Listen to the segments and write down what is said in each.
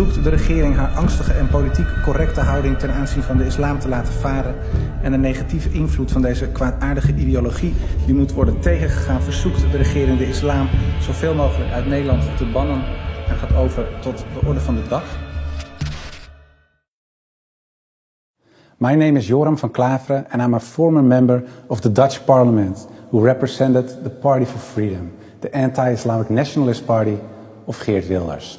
verzoekt de regering haar angstige en politiek correcte houding ten aanzien van de islam te laten varen en de negatieve invloed van deze kwaadaardige ideologie die moet worden tegengegaan, verzoekt de regering de islam zoveel mogelijk uit Nederland te bannen en gaat over tot de orde van de dag. My name is Joram van Klaveren and I'm a former member of the Dutch Parliament who represented the Party for Freedom, the anti-Islamic nationalist party of Geert Wilders.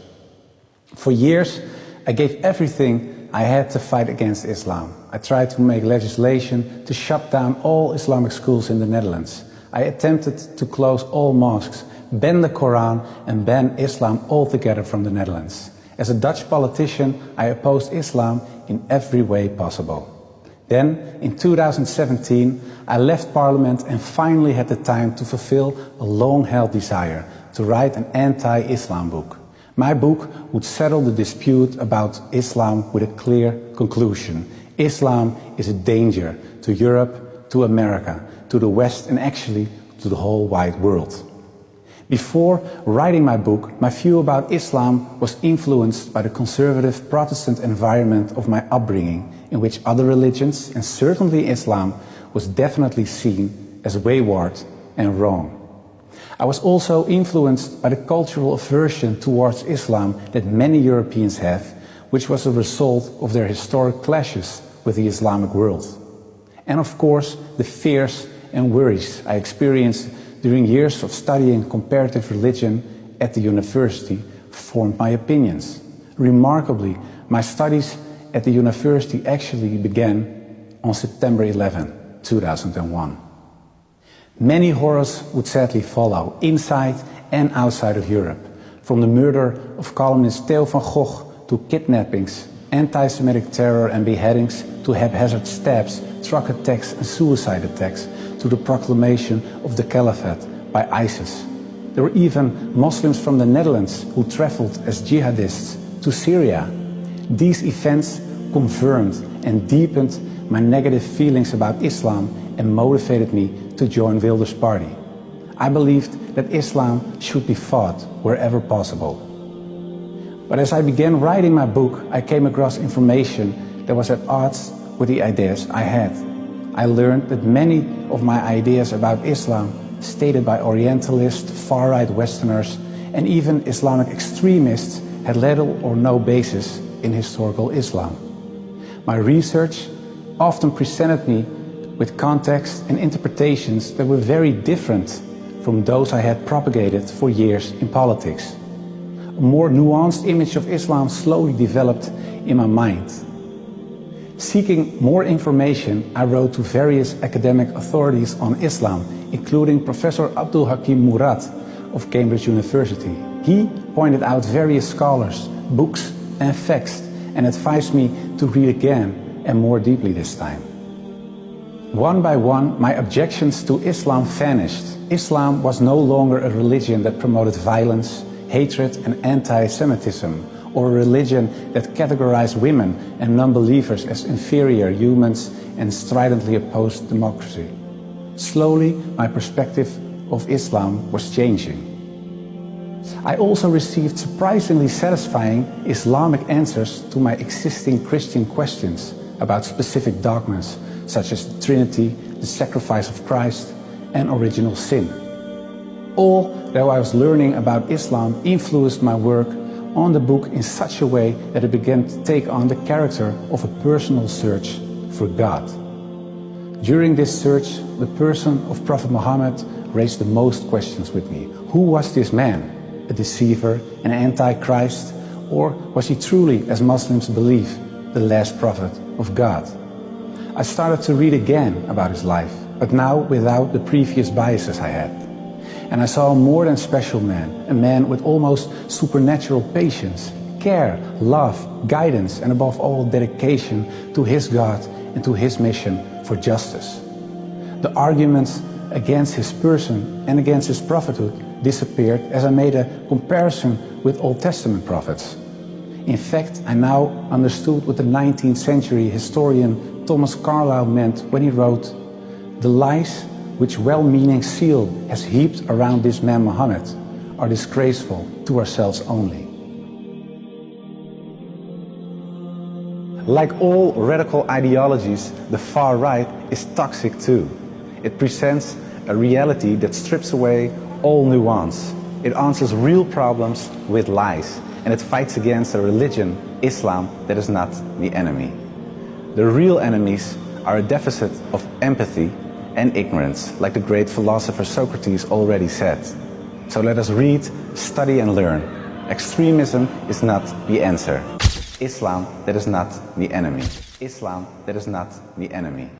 For years, I gave everything I had to fight against Islam. I tried to make legislation to shut down all Islamic schools in the Netherlands. I attempted to close all mosques, ban the Quran and ban Islam altogether from the Netherlands. As a Dutch politician, I opposed Islam in every way possible. Then, in 2017, I left Parliament and finally had the time to fulfill a long-held desire to write an anti-Islam book. My book would settle the dispute about Islam with a clear conclusion. Islam is a danger to Europe, to America, to the West and actually to the whole wide world. Before writing my book, my view about Islam was influenced by the conservative Protestant environment of my upbringing, in which other religions, and certainly Islam, was definitely seen as wayward and wrong. I was also influenced by the cultural aversion towards Islam that many Europeans have, which was a result of their historic clashes with the Islamic world. And of course, the fears and worries I experienced during years of studying comparative religion at the university formed my opinions. Remarkably, my studies at the university actually began on September 11, 2001. Many horrors would sadly follow, inside and outside of Europe. From the murder of columnist Theo van Gogh to kidnappings, anti-Semitic terror and beheadings, to haphazard stabs, truck attacks and suicide attacks, to the proclamation of the Caliphate by ISIS. There were even Muslims from the Netherlands who traveled as jihadists to Syria. These events confirmed and deepened my negative feelings about Islam and motivated me to join Wilders' party. I believed that Islam should be fought wherever possible. But as I began writing my book, I came across information that was at odds with the ideas I had. I learned that many of my ideas about Islam, stated by Orientalists, far-right Westerners, and even Islamic extremists, had little or no basis in historical Islam. My research often presented me with context and interpretations that were very different from those I had propagated for years in politics. A more nuanced image of Islam slowly developed in my mind. Seeking more information, I wrote to various academic authorities on Islam, including Professor Abdul Hakim Murad of Cambridge University. He pointed out various scholars, books and facts and advised me to read again and more deeply this time. One by one, my objections to Islam vanished. Islam was no longer a religion that promoted violence, hatred and anti-Semitism, or a religion that categorized women and non-believers as inferior humans and stridently opposed democracy. Slowly, my perspective of Islam was changing. I also received surprisingly satisfying Islamic answers to my existing Christian questions about specific dogmas such as the Trinity, the sacrifice of Christ, and original sin. Although I was learning about Islam influenced my work on the book in such a way that it began to take on the character of a personal search for God. During this search, the person of Prophet Muhammad raised the most questions with me. Who was this man? A deceiver, an antichrist, or was he truly, as Muslims believe, the last prophet of God? I started to read again about his life, but now without the previous biases I had. And I saw a more than special man, a man with almost supernatural patience, care, love, guidance, and above all dedication to his God and to his mission for justice. The arguments against his person and against his prophethood disappeared as I made a comparison with Old Testament prophets. In fact, I now understood what the 19th century historian Thomas Carlyle meant when he wrote, "The lies which well-meaning zeal has heaped around this man Muhammad are disgraceful to ourselves only." Like all radical ideologies, the far right is toxic too. It presents a reality that strips away all nuance. It answers real problems with lies, and it fights against a religion, Islam, that is not the enemy. The real enemies are a deficit of empathy and ignorance, like the great philosopher Socrates already said. So let us read, study and learn. Extremism is not the answer. Islam, that is not the enemy. Islam, that is not the enemy.